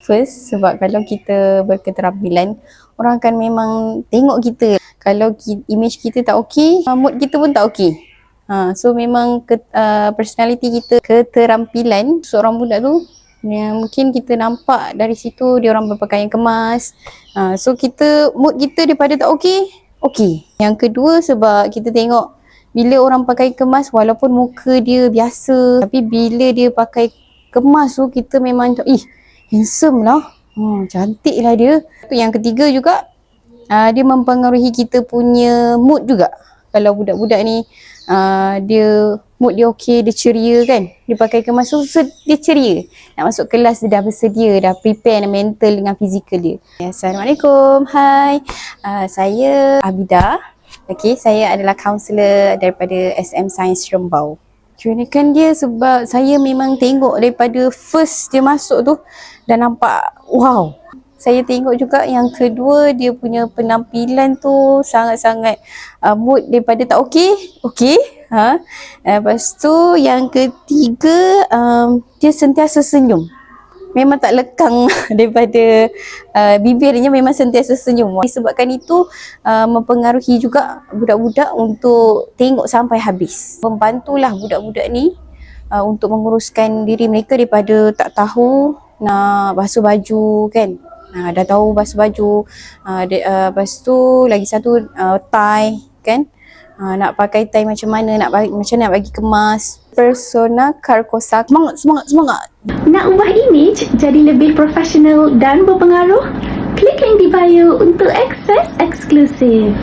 first, sebab kalau kita berketerampilan, orang akan memang tengok kita. Kalau image kita tak okey, mood kita pun tak okey. So memang personality kita, keterampilan seorang budak tu, mungkin kita nampak dari situ dia orang berpakaian kemas. So mood kita daripada tak okey. Yang kedua, sebab kita tengok bila orang pakai kemas, walaupun muka dia biasa, tapi bila dia pakai kemas tu, kita memang handsome lah, cantik lah dia. Yang ketiga juga, dia mempengaruhi kita punya mood juga. Kalau budak-budak ni mood dia okey, dia ceria kan, dia pakai kemas tu dia ceria, nak masuk kelas dia dah bersedia, dah prepare mental dengan fizikal dia. Assalamualaikum, hai, saya Abida. Okay, saya adalah kaunselor daripada SM Science Rembau. Keunikan dia sebab saya memang tengok daripada first dia masuk tu dah nampak wow. Saya tengok juga yang kedua, dia punya penampilan tu sangat-sangat mood daripada tak okey. Lepas tu yang ketiga, dia sentiasa senyum. Memang tak lekang daripada bibirnya, memang sentiasa senyum. Disebabkan itu mempengaruhi juga budak-budak untuk tengok sampai habis. Membantulah budak-budak ni untuk menguruskan diri mereka daripada tak tahu nak basuh baju kan. Dah tahu basuh baju, lepas tu lagi satu tie kan. Nak pakai tie macam mana, nak bagi kemas. Persona Carcosa. Semangat. Nak ubah image jadi lebih profesional dan berpengaruh? Klik link di bio untuk akses eksklusif.